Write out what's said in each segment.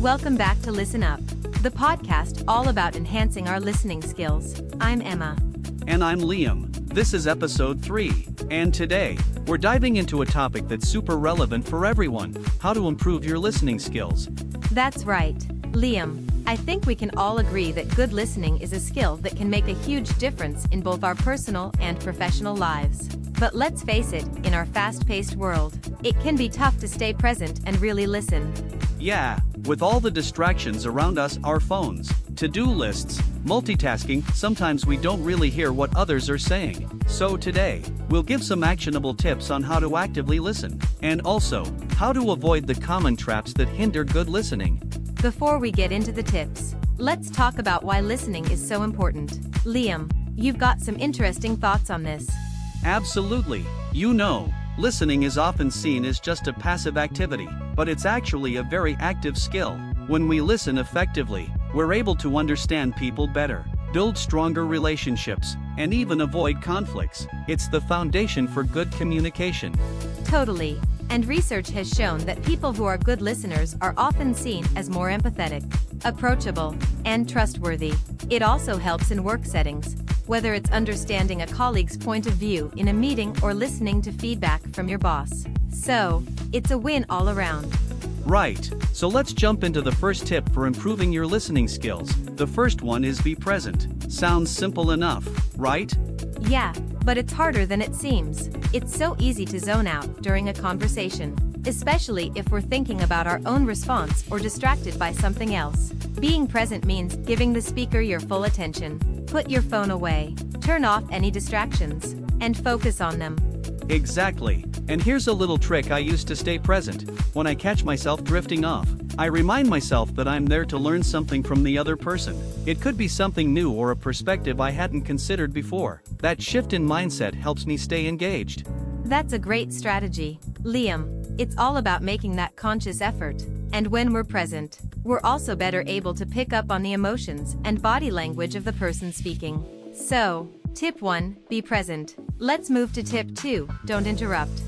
Welcome back to Listen Up, the podcast all about enhancing our listening skills. I'm Emma. And I'm Liam. This is episode 3, and today, we're diving into a topic that's super relevant for everyone: how to improve your listening skills. That's right, Liam. I think we can all agree that good listening is a skill that can make a huge difference in both our personal and professional lives. But let's face it, in our fast-paced world, it can be tough to stay present and really listen. Yeah, with all the distractions around us, our phones, to-do lists, multitasking, sometimes we don't really hear what others are saying. So today, we'll give some actionable tips on how to actively listen, and also, how to avoid the common traps that hinder good listening. Before we get into the tips, let's talk about why listening is so important. Liam, you've got some interesting thoughts on this. Absolutely. Listening is often seen as just a passive activity, but it's actually a very active skill. When we listen effectively, we're able to understand people better, build stronger relationships, and even avoid conflicts. It's the foundation for good communication. Totally. And research has shown that people who are good listeners are often seen as more empathetic, approachable, and trustworthy. It also helps in work settings, whether it's understanding a colleague's point of view in a meeting or listening to feedback from your boss. So, it's a win all around. Right, so let's jump into the first tip for improving your listening skills. The first one is be present. Sounds simple enough, right? Yeah, but it's harder than it seems. It's so easy to zone out during a conversation, especially if we're thinking about our own response or distracted by something else. Being present means giving the speaker your full attention. Put your phone away, turn off any distractions, and focus on them. Exactly. And here's a little trick I use to stay present. When I catch myself drifting off, I remind myself that I'm there to learn something from the other person. It could be something new or a perspective I hadn't considered before. That shift in mindset helps me stay engaged. That's a great strategy, Liam. It's all about making that conscious effort. And when we're present, we're also better able to pick up on the emotions and body language of the person speaking. So, tip 1, be present. Let's move to tip 2, don't interrupt.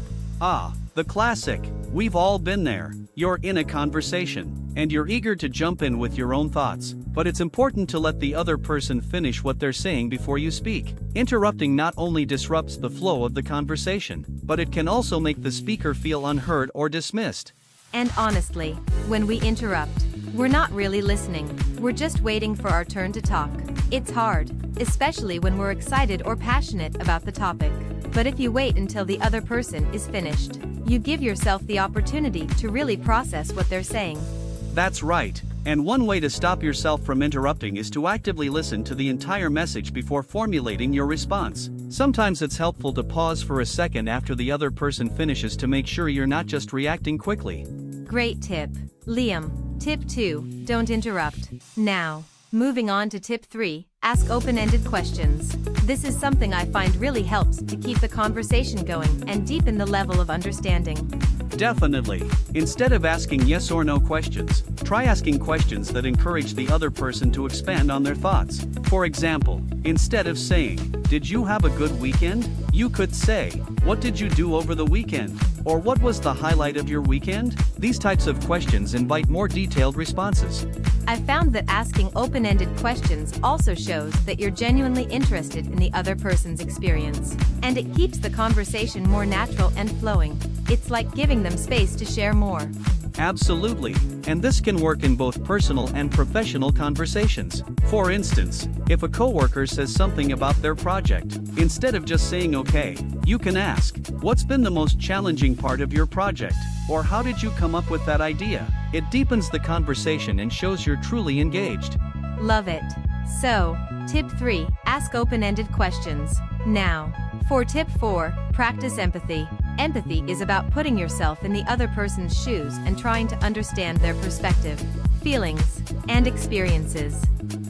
The classic. We've all been there. You're in a conversation, and you're eager to jump in with your own thoughts, but it's important to let the other person finish what they're saying before you speak. Interrupting not only disrupts the flow of the conversation, but it can also make the speaker feel unheard or dismissed. And honestly, when we interrupt, we're not really listening. We're just waiting for our turn to talk. It's hard, especially when we're excited or passionate about the topic. But if you wait until the other person is finished, you give yourself the opportunity to really process what they're saying. That's right. And one way to stop yourself from interrupting is to actively listen to the entire message before formulating your response. Sometimes it's helpful to pause for a second after the other person finishes to make sure you're not just reacting quickly. Great tip, Liam. Tip 2, don't interrupt. Now, moving on to tip 3, ask open-ended questions. This is something I find really helps to keep the conversation going and deepen the level of understanding. Definitely. Instead of asking yes or no questions, try asking questions that encourage the other person to expand on their thoughts. For example, instead of saying, "Did you have a good weekend?" you could say, "What did you do over the weekend?" Or "What was the highlight of your weekend?" These types of questions invite more detailed responses. I found that asking open-ended questions also shows that you're genuinely interested in the other person's experience, and it keeps the conversation more natural and flowing. It's like giving them space to share more. Absolutely, and this can work in both personal and professional conversations. For instance, if a coworker says something about their project, instead of just saying okay, you can ask, "What's been the most challenging part of your project?" Or "How did you come up with that idea?" It deepens the conversation and shows you're truly engaged. Love it. So, tip 3, ask open-ended questions. Now, for tip 4, practice empathy. Empathy is about putting yourself in the other person's shoes and trying to understand their perspective, feelings, and experiences.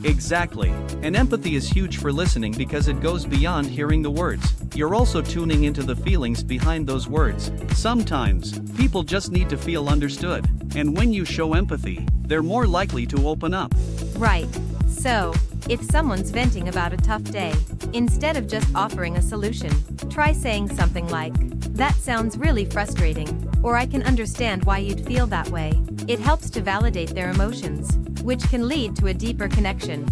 Exactly. And empathy is huge for listening because it goes beyond hearing the words. You're also tuning into the feelings behind those words. Sometimes, people just need to feel understood. And when you show empathy, they're more likely to open up. Right. So, if someone's venting about a tough day, instead of just offering a solution, try saying something like, "That sounds really frustrating," or I can understand why you'd feel that way. It helps to validate their emotions, which can lead to a deeper connection.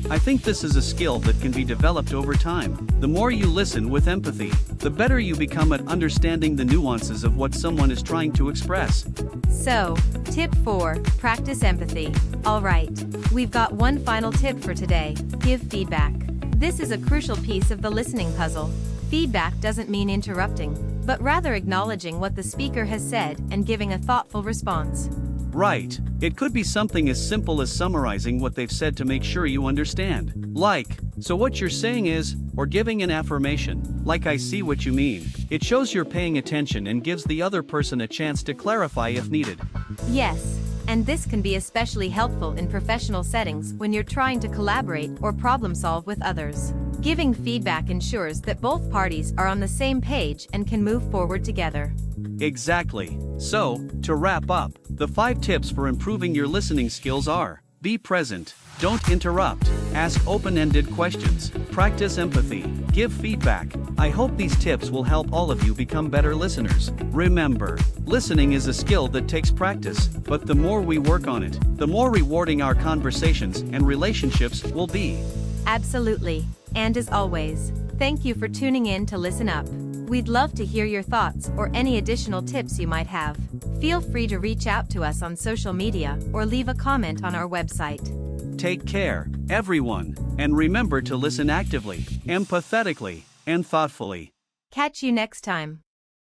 I think this is a skill that can be developed over time. The more you listen with empathy, the better you become at understanding the nuances of what someone is trying to express. So, tip 4, practice empathy. Alright, we've got one final tip for today: give feedback. This is a crucial piece of the listening puzzle. Feedback doesn't mean interrupting, but rather acknowledging what the speaker has said and giving a thoughtful response. Right. It could be something as simple as summarizing what they've said to make sure you understand. Like, "So what you're saying is," or giving an affirmation, like "I see what you mean." It shows you're paying attention and gives the other person a chance to clarify if needed. Yes, and this can be especially helpful in professional settings when you're trying to collaborate or problem solve with others. Giving feedback ensures that both parties are on the same page and can move forward together. Exactly. So, to wrap up, the 5 tips for improving your listening skills are: be present, don't interrupt, ask open-ended questions, practice empathy, give feedback. I hope these tips will help all of you become better listeners. Remember, listening is a skill that takes practice, but the more we work on it, the more rewarding our conversations and relationships will be. Absolutely. And as always, thank you for tuning in to Listen Up. We'd love to hear your thoughts or any additional tips you might have. Feel free to reach out to us on social media or leave a comment on our website. Take care, everyone, and remember to listen actively, empathetically, and thoughtfully. Catch you next time.